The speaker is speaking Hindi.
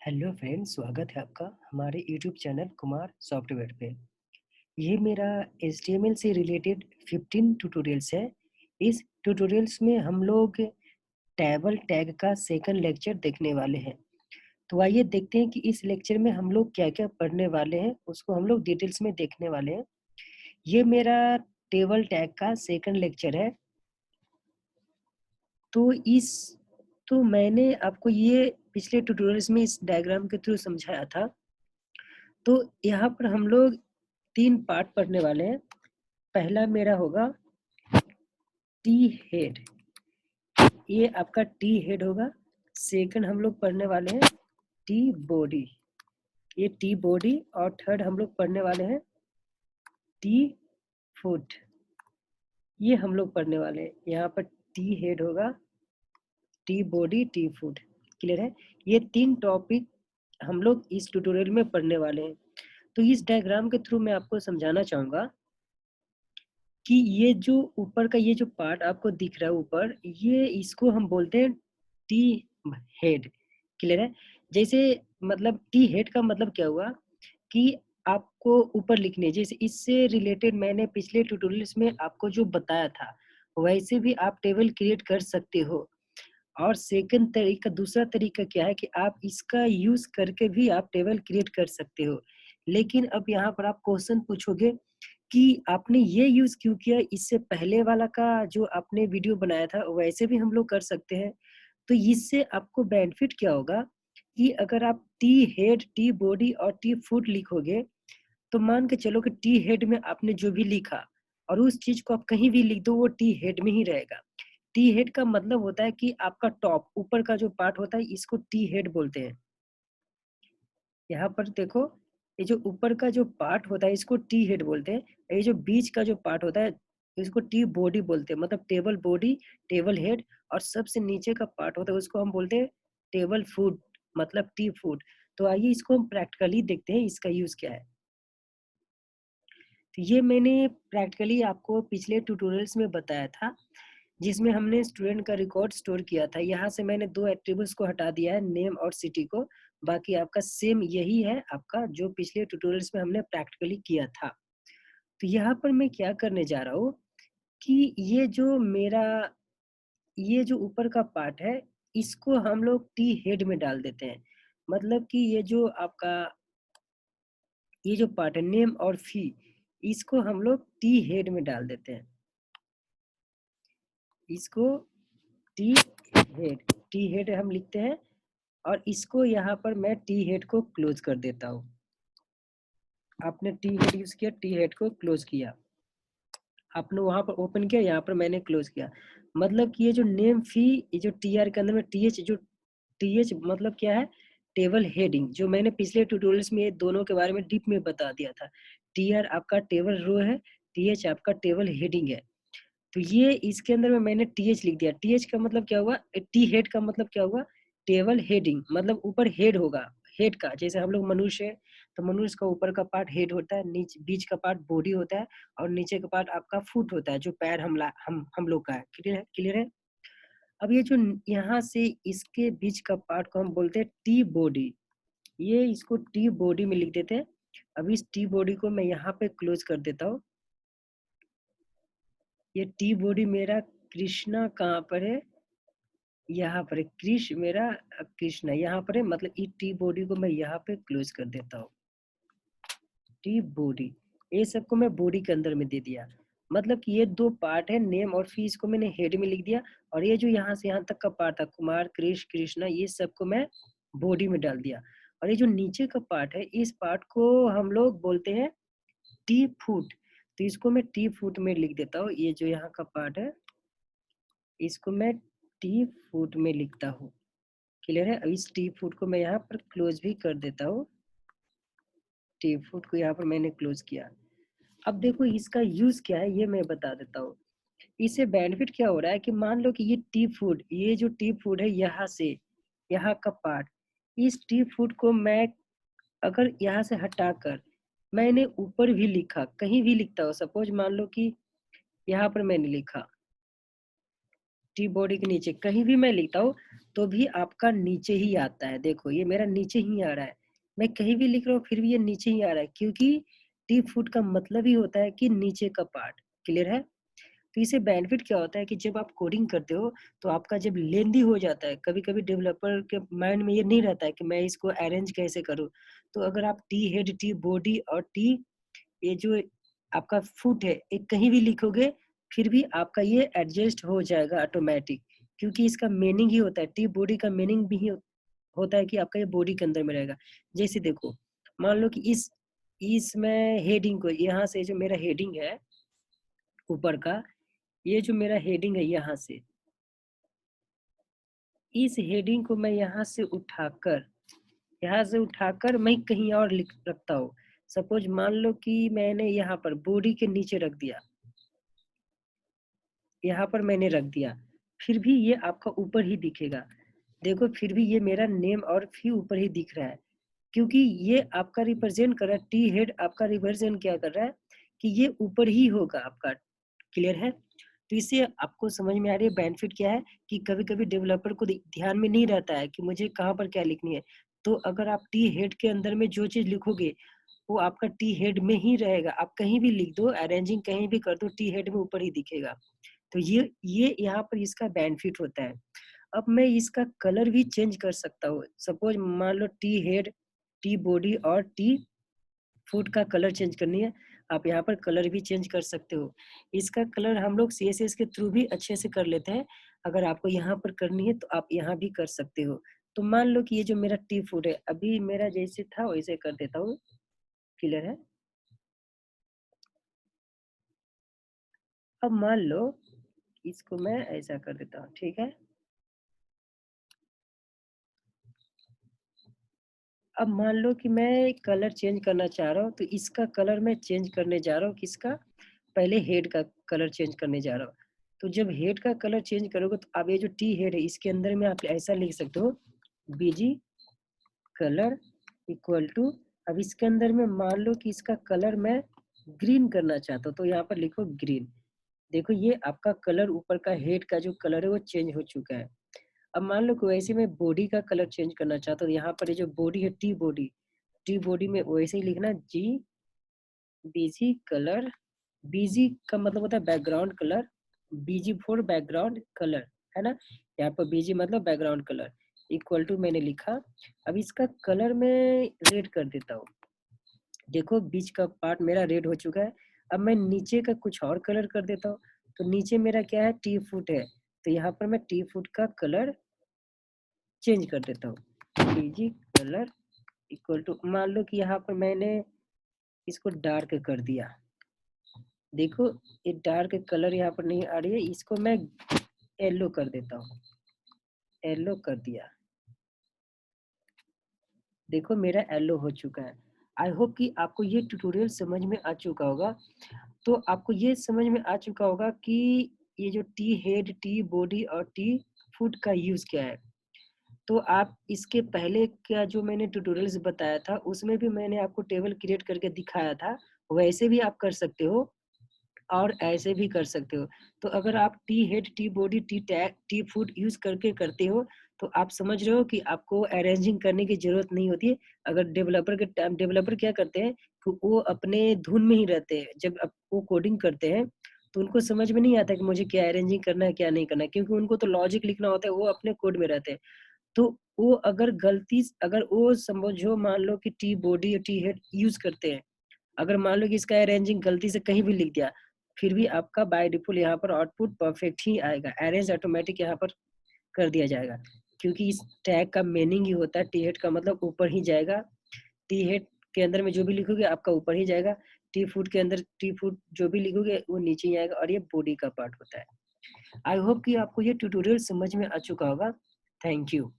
हेलो फ्रेंड्स, स्वागत है आपका हमारे यूट्यूब चैनल कुमार सॉफ्टवेयर पे। ये मेरा HTML से रिलेटेड 15 ट्यूटोरियल्स है। इस ट्यूटोरियल्स में हम लोग टेबल टैग का सेकंड लेक्चर देखने वाले हैं। तो आइए देखते हैं कि इस लेक्चर में हम लोग क्या-क्या पढ़ने वाले हैं, उसको हम लोग डिटेल्स में देखने वाले हैं। ये मेरा टेबल टैग का सेकंड लेक्चर है। तो इस तो मैंने आपको ये पिछले ट्यूटोरियल्स में इस डायग्राम के थ्रू समझाया था। तो यहाँ पर हम लोग 3 पार्ट पढ़ने वाले हैं। पहला मेरा होगा टी हेड, ये आपका टी हेड होगा। सेकंड हम लोग पढ़ने वाले हैं टी बॉडी, ये टी बॉडी। और थर्ड हम लोग पढ़ने वाले हैं टी फुट, ये हम लोग पढ़ने वाले हैं। यहाँ पर टी हेड होगा, T body, T foot. Clear है? ये 3 टॉपिक हम लोग इस ट्यूटोरियल में पढ़ने वाले हैं। तो इस डायग्राम के थ्रू मैं आपको समझाना चाहूँगा कि ये जो ऊपर का ये जो पार्ट आपको दिख रहा है ऊपर, ये इसको हम बोलते हैं टी हेड। क्लियर है? जैसे मतलब टी हेड का मतलब क्या हुआ कि आपको ऊपर लिखने, जैसे इससे रिलेटेड मैंने पिछले ट्यूटोरियल्स में आपको जो बताया था, वैसे भी आप टेबल क्रिएट कर सकते हो। और सेकंड तरीका, दूसरा तरीका क्या है कि आप इसका यूज़ करके भी आप टेबल क्रिएट कर सकते हो। लेकिन अब यहाँ पर आप क्वेश्चन पूछोगे कि आपने ये यूज़ क्यों किया? इससे पहले वाला का जो आपने वीडियो बनाया था, वैसे भी हम लोग कर सकते हैं। तो इससे आपको बेनिफिट क्या होगा कि अगर आप टी हेड, टी बॉडी और टी फुट लिखोगे, तो मान के चलो कि टी हेड में आपने जो भी लिखा और उस चीज़ को आप कहीं भी लिख दो, वो टी हेड में ही रहेगा। टी हेड का मतलब होता है कि आपका टॉप, ऊपर का जो पार्ट होता है, इसको टी हेड बोलते हैं। यहाँ पर देखो, ये जो ऊपर का जो पार्ट होता है, इसको टी हेड बोलते हैं। ये जो बीच का जो पार्ट होता है, इसको टी बॉडी बोलते हैं। मतलब टेबल बॉडी, टेबल हेड। और सबसे नीचे का पार्ट होता है, उसको हम बोलते हैं टेबल फुट, मतलब टी फुट। तो आइए इसको हम प्रैक्टिकली देखते हैं, इसका यूज़ क्या है। तो ये मैंने प्रैक्टिकली आपको पिछले ट्यूटोरियल्स में बताया था, जिसमें हमने स्टूडेंट का रिकॉर्ड स्टोर किया था। यहाँ से मैंने 2 एट्रिब्यूट्स को हटा दिया है, नेम और सिटी को। बाकी आपका सेम यही है आपका, जो पिछले ट्यूटोरियल्स में हमने प्रैक्टिकली किया था। तो यहाँ पर मैं क्या करने जा रहा हूँ कि ये जो मेरा, ये जो ऊपर का पार्ट है, इसको हम लोग टी हेड में डाल देते हैं। मतलब कि ये जो आपका, ये जो पार्ट है नेम और फी, इसको हम लोग टी हेड में डाल देते हैं। इसको टी हेड, टी हेड हम लिखते हैं। और इसको यहाँ पर मैं टी हेड को क्लोज कर देता हूँ। आपने टी हेड यूज किया, टी हेड को क्लोज किया, आपने वहां पर ओपन किया, यहाँ पर मैंने क्लोज किया। मतलब कि ये जो नेम फी, ये जो टी आर के अंदर में टी एच, जो टी एच मतलब क्या है, टेबल हेडिंग, जो मैंने पिछले ट्यूटोरियल्स में ये दोनों के बारे में डीप में बता दिया था। टी आर आपका टेबल रो है, टी एच आपका टेबल हेडिंग है। तो ये इसके अंदर में मैंने टीएच लिख दिया। टीएच का मतलब क्या हुआ, टी हेड का मतलब क्या हुआ, टेबल हेडिंग। मतलब ऊपर हेड होगा, हेड का, जैसे हम लोग मनुष्य है, तो मनुष्य का ऊपर का पार्ट हेड होता है, नीचे बीच का पार्ट बॉडी होता है, और नीचे का पार्ट आपका फुट होता है, जो पैर हम लोग का है। क्लियर है? क्लियर है? अब ये जो यहाँ से इसके बीच का पार्ट को हम बोलते हैं टी बॉडी। ये इसको टी बॉडी में लिख देते हैं। अब इस टी बॉडी को मैं यहाँ पे क्लोज कर देता हूँ। ये टी बॉडी मेरा कृष्णा कहाँ पर है, यहाँ पर है। मेरा कृष्णा यहाँ पर है। मतलब ई टी बॉडी को मैं यहाँ पे क्लोज कर देता हूँ। टी बॉडी, ये सबको मैं बॉडी के अंदर में दे दिया। मतलब कि ये 2 पार्ट है, नेम और फी, इसको मैंने हेड में लिख दिया। और ये जो यहाँ से यहाँ तक का पार्ट था, कुमार, कृष्णा, ये सबको मैं बॉडी में डाल दिया। और ये जो नीचे का पार्ट है, इस पार्ट को हम लोग बोलते हैं टी फुट। तो इसको मैं टी फुट में लिख देता हूँ। ये जो यहाँ का पार्ट है, इसको मैं टी फुट में लिखता हूँ। क्लियर है? अब इस टी फुट को मैं यहाँ पर क्लोज भी कर देता हूँ। टी फुट को यहाँ पर मैंने क्लोज किया। अब देखो इसका यूज क्या है, ये मैं बता देता हूँ। इससे बेनिफिट क्या हो रहा है कि मान लो कि ये टी फूड, ये जो टी फूड है, यहाँ से यहाँ का पार्ट, इस टी फूड को मैं अगर यहाँ से हटाकर मैंने ऊपर भी लिखा, कहीं भी लिखता हूँ, सपोज मान लो कि यहाँ पर मैंने लिखा टी बॉडी के नीचे कहीं भी मैं लिखता हूँ तो भी आपका नीचे ही आता है। देखो ये मेरा नीचे ही आ रहा है। मैं कहीं भी लिख रहा हूँ फिर भी ये नीचे ही आ रहा है क्योंकि टी फुट का मतलब ही होता है कि नीचे का पार्ट। क्लियर है? तो इससे बेनिफिट क्या होता है कि जब आप कोडिंग करते हो तो आपका जब लेंदी हो जाता है, कभी-कभी डेवलपर के माइंड में ये नहीं रहता है कि मैं इसको अरेंज कैसे करूँ। तो अगर आप टी हेड, टी बॉडी और टी ये जो आपका फुट है, ये कहीं भी लिखोगे, फिर भी आपका ये एडजस्ट हो जाएगा ऑटोमैटिक क्योंकि इसका मीनिंग ही होता है, टी बॉडी का मीनिंग भी होता है कि आपका ये बॉडी के अंदर में रहेगा। जैसे देखो, मान लो कि इस मैं हेडिंग को यहाँ से जो मेरा हेडिंग है ऊपर का, ये जो मेरा हेडिंग है इस हेडिंग को मैं यहाँ से उठाकर मैं कहीं और लिख रखता हूँ। सपोज मान लो कि मैंने यहाँ पर बॉडी के नीचे रख दिया, यहाँ पर मैंने रख दिया, फिर भी ये आपका ऊपर ही दिखेगा। देखो फिर भी ये मेरा नेम और फी ऊपर ही दिख रहा है क्योंकि ये आपका रिप्रेजेंट कर रहा है, टी हेड आपका रिप्रेजेंट क्या कर रहा है कि ये ऊपर ही होगा आपका। क्लियर है? तो इससे आपको समझ में आ रही है बेनिफिट क्या है कि कभी-कभी डेवलपर को ध्यान में नहीं रहता है कि मुझे कहाँ पर क्या लिखनी है। तो अगर आप टी हेड के अंदर में जो चीज़ लिखोगे, वो आपका टी हेड में ही रहेगा। आप कहीं भी लिख दो, अरेंजिंग कहीं भी कर दो, टी हेड में ऊपर ही दिखेगा। तो ये यहाँ पर इसका बेनिफिट होता है। अब मैं इसका कलर भी चेंज कर सकता हूँ। सपोज मान लो टी हेड, टी बॉडी और टी फूड का कलर चेंज करनी है, आप यहाँ पर कलर भी चेंज कर सकते हो। इसका कलर हम लोग सीएसएस के थ्रू भी अच्छे से कर लेते हैं। अगर आपको यहाँ पर करनी है तो आप यहाँ भी कर सकते हो। तो मान लो कि ये जो मेरा टी फूड है, अभी मेरा जैसे था वैसे कर देता हूँ। क्लियर है? अब मान लो इसको मैं ऐसा कर देता हूँ, ठीक है? अब मान लो कि मैं कलर चेंज करना चाह रहा हूँ, तो इसका कलर मैं चेंज करने जा रहा हूँ, किसका? पहले हेड का कलर चेंज करने जा रहा हूँ। तो जब हेड का कलर चेंज करोगे तो अब ये जो टी हेड है इसके अंदर में आप ऐसा लिख सकते हो बीजी कलर इक्वल टू, अब इसके अंदर में मान लो कि इसका कलर मैं ग्रीन करना चाहता हूँ तो यहाँ पर लिखो ग्रीन। देखो ये आपका कलर ऊपर का हेड का जो कलर है वो चेंज हो चुका है। अब मान लो कि वैसे मैं बॉडी का कलर चेंज करना चाहता हूँ, यहाँ पर ये जो बॉडी है टी बॉडी में वैसे ही लिखना जी बीजी कलर। बीजी का मतलब होता है background colour, BG for background colour, है ना? यहाँ पर बीजी मतलब बैकग्राउंड कलर इक्वल टू मैंने लिखा। अब इसका कलर मैं रेड कर देता हूँ। देखो बीच का पार्ट मेरा रेड हो चुका है। अब मैं नीचे का कुछ और कलर कर देता हूँ। तो नीचे मेरा क्या है? टी फुट है। तो यहाँ पर मैं टी फुट का कलर चेंज कर देता हूँ। बीजी कलर इक्वल टू, मान लो कि यहाँ पर मैंने इसको डार्क कर दिया। देखो ये डार्क कलर यहाँ पर नहीं आ रही है, इसको मैं येलो कर देता हूँ। येलो कर दिया। देखो मेरा येलो हो चुका है। आई होप कि आपको ये ट्यूटोरियल समझ में आ चुका होगा। तो आपको ये समझ में आ चुका होगा कि ये जो टी हेड, टी बॉडी और टी फुट का यूज़ क्या है। तो आप इसके पहले का जो मैंने ट्यूटोरियल्स बताया था, उसमें भी मैंने आपको टेबल क्रिएट करके दिखाया था। वैसे भी आप कर सकते हो और ऐसे भी कर सकते हो। तो अगर आप T head, T body, T tag, T foot use करके करते हो, तो आप समझ रहे हो कि आपको अरेंजिंग करने की ज़रूरत नहीं होती है। अगर डेवलपर क्या करते हैं कि वो अपने धुन में ही रहते हैं। जब वो कोडिंग करते हैं, तो उनको समझ में नहीं आता कि मुझे क्या अरेंजिंग करना है, क्या नहीं करना है, क्योंकि उनको तो लॉजिक लिखना होता है, वो अपने कोड में रहते हैं। तो वो अगर वो समझो मान लो कि टी बॉडी और टी हेड यूज़ करते हैं, अगर मान लो कि इसका अरेंजिंग गलती से कहीं भी लिख दिया, फिर भी आपका बाय डिफ़ॉल्ट यहाँ पर आउटपुट परफेक्ट ही आएगा। अरेंज ऑटोमेटिक यहाँ पर कर दिया जाएगा। क्योंकि इस टैग का मीनिंग ही होता है टी हेड का मतलब ऊपर ही जाएगा। टी हेड के अंदर में जो भी लिखोगे आपका ऊपर ही जाएगा। टी फूड के अंदर टी फूड जो भी लिखोगे वो नीचे ही आएगा और ये बॉडी का पार्ट होता है। आई होप कि आपको ये ट्यूटोरियल समझ में आ चुका होगा। Thank you.